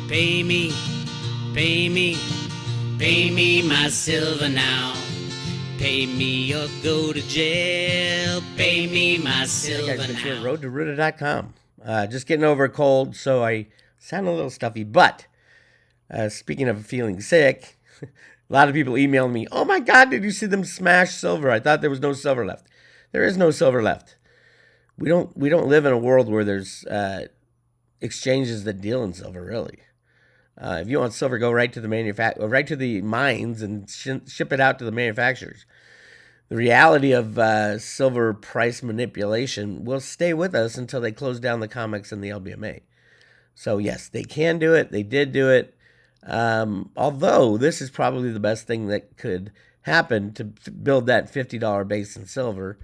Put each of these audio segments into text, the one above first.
Pay me, pay me, pay me my silver now. Pay me or go to jail. Pay me my silver Hey guys, Bix Weir, now. roadtoruta.com. Just getting over a cold, so I sound a little stuffy. But speaking of feeling sick, a lot of people emailed me, "Oh my God, did you see them smash silver? I thought there was no silver left." There is no silver left. We don't live in a world where there's exchanges that deal in silver, really. If you want silver, go right to the right to the mines and ship it out to the manufacturers. The reality of silver price manipulation will stay with us until they close down the COMEX and the LBMA. So yes, they can do it. They did do it. Although this is probably the best thing that could happen to build that $50 base in silver.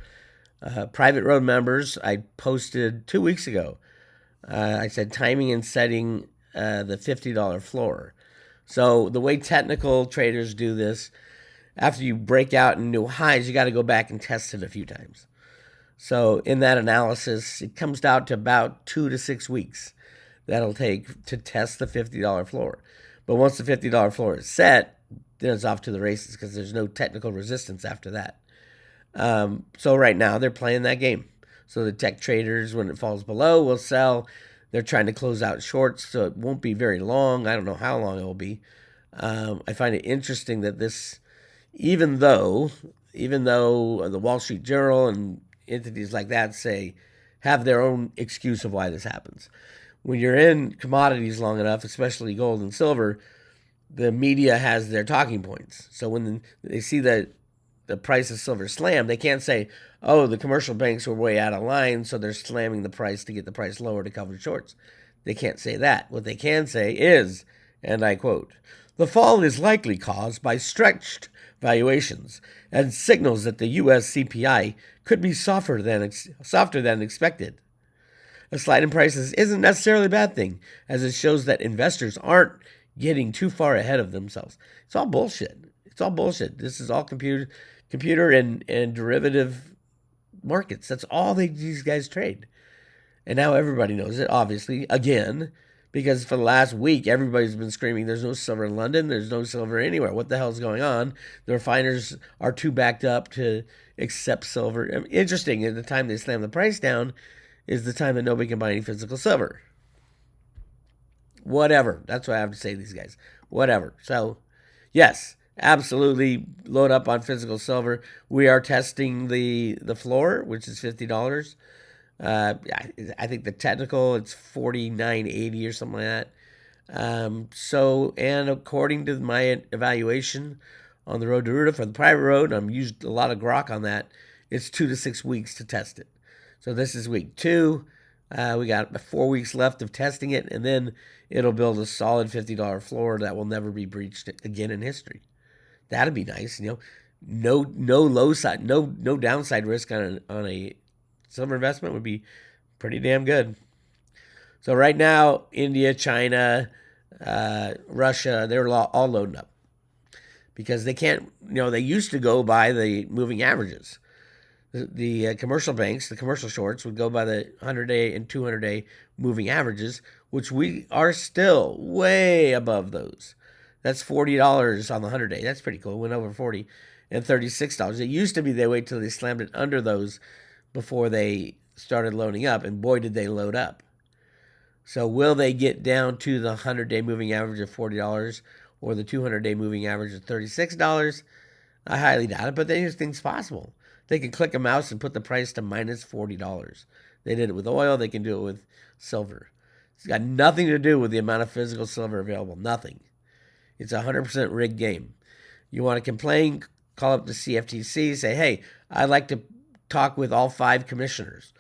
Private road members, I posted 2 weeks ago. I said timing and setting the $50 floor. So the way technical traders do this, after you break out in new highs, you got to go back and test it a few times. So in that analysis, it comes down to about 2 to 6 weeks that'll take to test the $50 floor. But once the $50 floor is set, then it's off to the races because there's no technical resistance after that. So right now they're playing that game. So the tech traders, when it falls below, will sell. They're trying to close out shorts, so it won't be very long. I don't know how long it will be. I find it interesting that this, even though the Wall Street Journal and entities like that have their own excuse of why this happens. When you're in commodities long enough, especially gold and silver, the media has their talking points. So when they see that the price of silver slam, they can't say, "Oh, the commercial banks were way out of line, so they're slamming the price to get the price lower to cover shorts." They can't say that. What they can say is, and I quote, "The fall is likely caused by stretched valuations and signals that the U.S. CPI could be softer than expected. A slide in prices isn't necessarily a bad thing, as it shows that investors aren't getting too far ahead of themselves." It's all bullshit. It's all bullshit. This is all computer and derivative markets. That's all these guys trade. And now everybody knows it, obviously, again, because for the last week, everybody's been screaming, "There's no silver in London. There's no silver anywhere. What the hell's going on?" The refiners are too backed up to accept silver. I mean, interesting, at the time they slam the price down is the time that nobody can buy any physical silver. Whatever. That's what I have to say to these guys. Whatever. So, yes, absolutely load up on physical silver. We are testing the floor, which is $50. I think the technical, it's 49.80 or something like that. And according to my evaluation on the road to Ruta for the private road, I'm used a lot of grok on that. It's 2 to 6 weeks to test it. So this is week 2. We got 4 weeks left of testing it, and then it'll build a solid $50 floor that will never be breached again in history. That'd be nice, No low side, no downside risk on a silver investment would be pretty damn good. So right now, India, China, Russia, they're all loading up because they can't. They used to go by the moving averages. The commercial banks, the commercial shorts, would go by the 100-day and 200-day moving averages, which we are still way above those. That's $40 on the 100-day. That's pretty cool. It went over 40 and $36. It used to be they wait till they slammed it under those before they started loading up, and boy, did they load up. So will they get down to the 100-day moving average of $40 or the 200-day moving average of $36? I highly doubt it, but anything's possible. They can click a mouse and put the price to minus $40. They did it with oil. They can do it with silver. It's got nothing to do with the amount of physical silver available. Nothing. It's a 100% rigged game. You want to complain, call up the CFTC, say, "Hey, I'd like to talk with all 5 commissioners."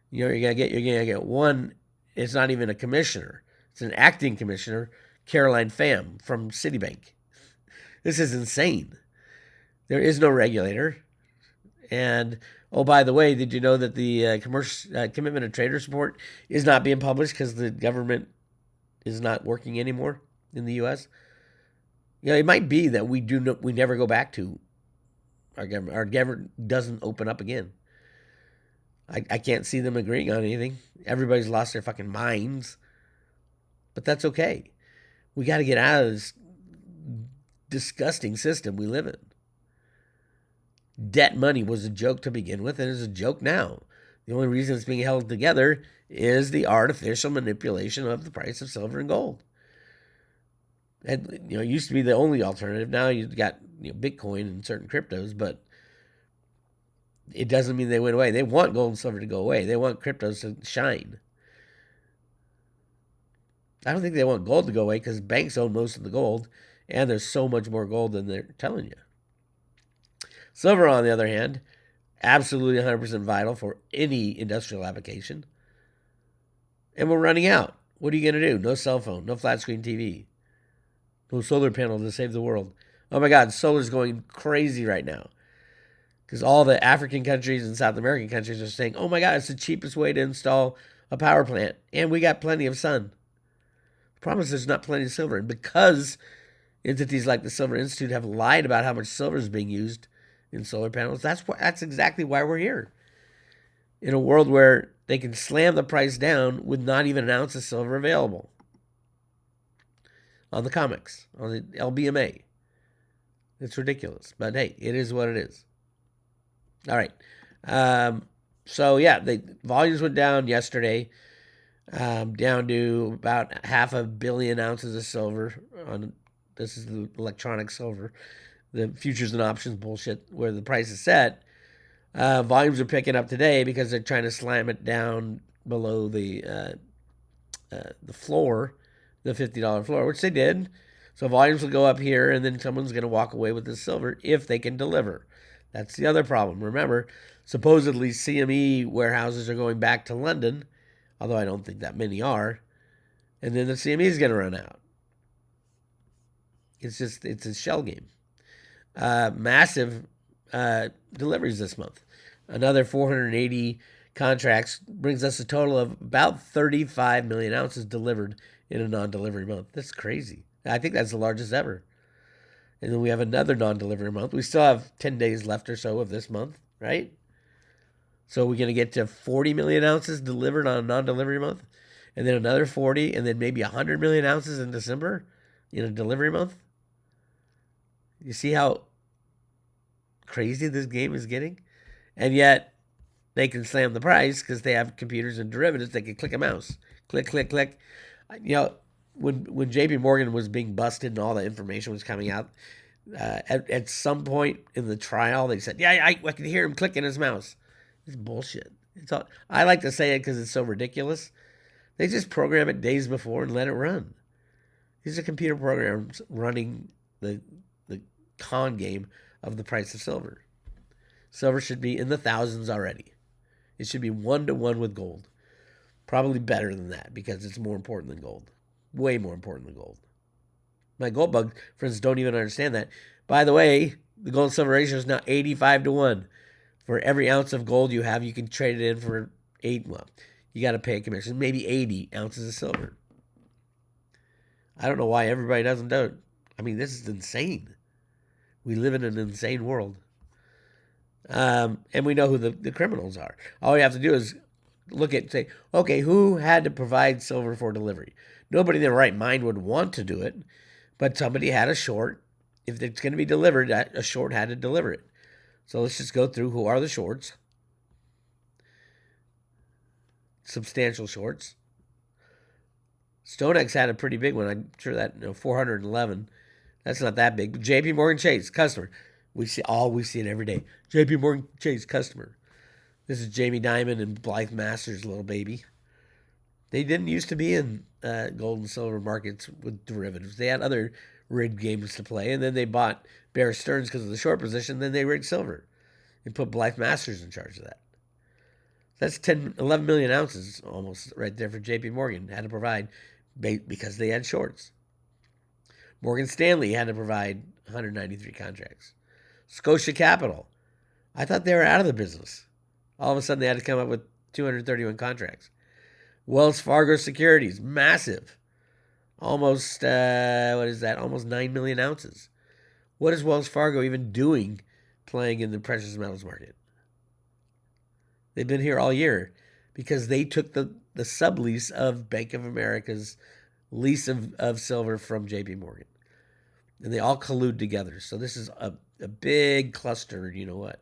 You're gonna get one. It's not even a commissioner. It's an acting commissioner, Caroline Pham from Citibank. This is insane. There is no regulator. And, oh, by the way, did you know that the commitment of trader support is not being published because the government is not working anymore in the U.S.? It might be that we never go back to our government. Our government doesn't open up again. I can't see them agreeing on anything. Everybody's lost their fucking minds. But that's okay. We got to get out of this disgusting system we live in. Debt money was a joke to begin with, and is a joke now. The only reason it's being held together is the artificial manipulation of the price of silver and gold. And it used to be the only alternative. Now you've got Bitcoin and certain cryptos, but it doesn't mean they went away. They want gold and silver to go away. They want cryptos to shine. I don't think they want gold to go away because banks own most of the gold, and there's so much more gold than they're telling you. Silver, on the other hand, absolutely 100% vital for any industrial application. And we're running out. What are you going to do? No cell phone, no flat screen TV, no solar panel to save the world. Oh my God, solar's going crazy right now. Because all the African countries and South American countries are saying, oh my God, it's the cheapest way to install a power plant. And we got plenty of sun. The problem is there's not plenty of silver. And because entities like the Silver Institute have lied about how much silver is being used in solar panels, that's exactly why we're here. In a world where they can slam the price down with not even an ounce of silver available. On the COMEX, on the LBMA. It's ridiculous. But hey, it is what it is. All right. So yeah, the volumes went down yesterday, down to about 500 million ounces of silver. This is the electronic silver, the futures and options bullshit where the price is set. Volumes are picking up today because they're trying to slam it down below the floor, the $50 floor, which they did. So volumes will go up here, and then someone's going to walk away with the silver if they can deliver. That's the other problem. Remember, supposedly CME warehouses are going back to London, although I don't think that many are, and then the CME is going to run out. It's a shell game. Massive deliveries this month. Another 480 contracts brings us a total of about 35 million ounces delivered in a non-delivery month. That's crazy. I think that's the largest ever. And then we have another non-delivery month. We still have 10 days left or so of this month, right? So we're going to get to 40 million ounces delivered on a non-delivery month, and then another 40, and then maybe 100 million ounces in December in a delivery month. You see how crazy this game is getting? And yet they can slam the price because they have computers and derivatives. They can click a mouse. Click, click, click. When JP Morgan was being busted and all the information was coming out, at some point in the trial, they said, yeah, I could hear him clicking his mouse. It's bullshit. I like to say it because it's so ridiculous. They just program it days before and let it run. These are computer programs running the con game of the price of silver. Silver should be in the thousands already. It should be 1-to-1 with gold. Probably better than that because it's more important than gold. Way more important than gold. My gold bug friends don't even understand that. By the way, the gold silver ratio is now 85-to-1. For every ounce of gold you have, you can trade it in for you got to pay a commission, maybe 80 ounces of silver. I don't know why everybody doesn't do it. I mean, this is insane. We live in an insane world. And we know who the criminals are. All you have to do is say, okay, who had to provide silver for delivery? Nobody in their right mind would want to do it, but somebody had a short. If it's going to be delivered, a short had to deliver it. So let's just go through who are the shorts. Substantial shorts. StoneX had a pretty big one. I'm sure that 411. That's not that big. But JP Morgan Chase, customer. We see it every day. JP Morgan Chase, customer. This is Jamie Dimon and Blythe Masters' little baby. They didn't used to be in gold and silver markets with derivatives. They had other rigged games to play, and then they bought Bear Stearns because of the short position. Then they rigged silver and put Blythe Masters in charge of that. That's 11 million ounces almost right there for JP Morgan. Had to provide because they had shorts. Morgan Stanley had to provide 193 contracts. Scotia Capital. I thought they were out of the business. All of a sudden, they had to come up with 231 contracts. Wells Fargo Securities, massive. Almost, almost 9 million ounces. What is Wells Fargo even doing playing in the precious metals market? They've been here all year because they took the sublease of Bank of America's lease of silver from JP Morgan. And they all collude together. So this is a big cluster. You know what?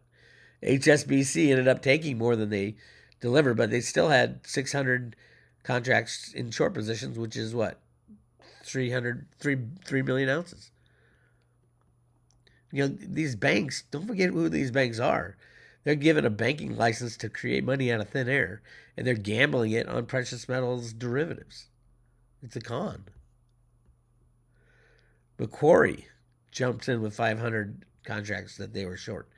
HSBC ended up taking more than they delivered, but they still had 600 contracts in short positions, which is what? 3 million ounces. You know, these banks, don't forget who these banks are. They're given a banking license to create money out of thin air, and they're gambling it on precious metals derivatives. It's a con. Macquarie jumps in with 500 contracts that they were short.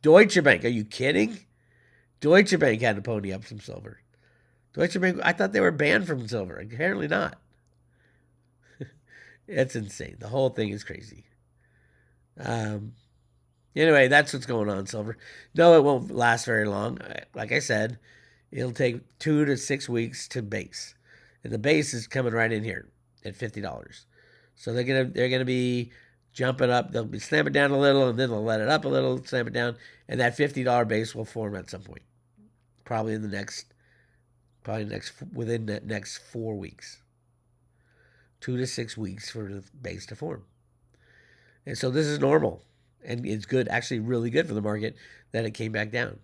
Deutsche Bank, are you kidding? Deutsche Bank had to pony up some silver. Deutsche Bank, I thought they were banned from silver. Apparently not. It's insane. The whole thing is crazy. Anyway, that's what's going on, silver. No, it won't last very long. Like I said, it'll take 2 to 6 weeks to base, and the base is coming right in here at $50. So they're gonna be jumping up. They'll be slam it down a little, and then they'll let it up a little, slam it down, and that $50 base will form at some point, probably within the next 4 weeks, 2 to 6 weeks for the base to form. And so this is normal, and it's good, actually really good for the market that it came back down.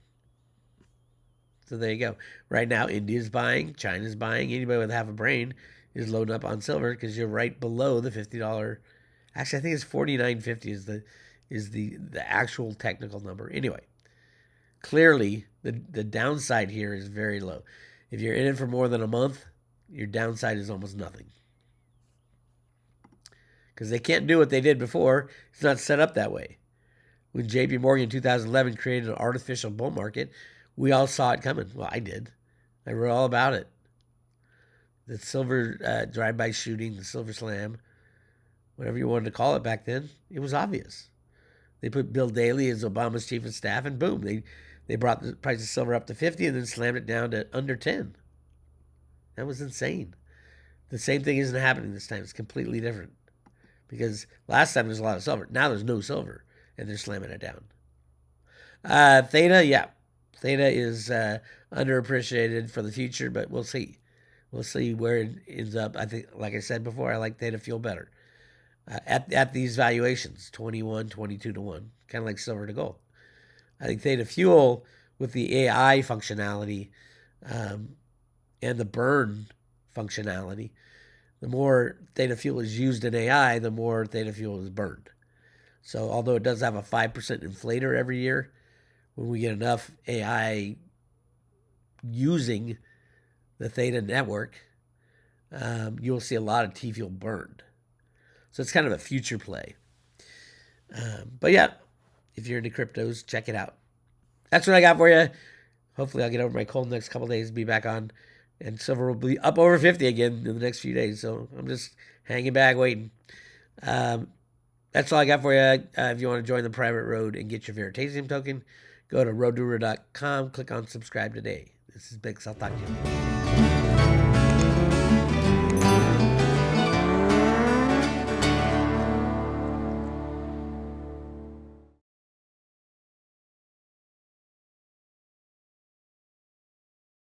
So there you go. Right now, India's buying, China's buying. Anybody with half a brain is loading up on silver because you're right below the $50. Actually, I think it's $49.50 is the actual technical number. Anyway, clearly the downside here is very low. If you're in it for more than a month, your downside is almost nothing. Because they can't do what they did before. It's not set up that way. When JP Morgan in 2011 created an artificial bull market, we all saw it coming. Well, I did. I wrote all about it. The silver drive-by shooting, the silver slam, whatever you wanted to call it back then, it was obvious. They put Bill Daley as Obama's chief of staff, and boom, they brought the price of silver up to 50 and then slammed it down to under 10. That was insane. The same thing isn't happening this time. It's completely different. Because last time there's a lot of silver. Now there's no silver, and they're slamming it down. Theta, yeah. Theta is underappreciated for the future, but we'll see. We'll see where it ends up. I think, like I said before, I like Theta Fuel better. At these valuations, 21, 22 to 1, kind of like silver to gold. I think Theta Fuel, with the AI functionality and the burn functionality, the more Theta Fuel is used in AI, the more Theta Fuel is burned. So although it does have a 5% inflator every year, when we get enough AI using the Theta network, you'll see a lot of T-Fuel burned. So it's kind of a future play. But yeah, if you're into cryptos, check it out. That's what I got for you. Hopefully I'll get over my cold next couple days, be back on, and silver will be up over 50 again in the next few days. So I'm just hanging back, waiting. That's all I got for you. If you want to join the private road and get your Veritasium token, go to roaddoer.com, click on subscribe today. This is Bix. I'll talk to you.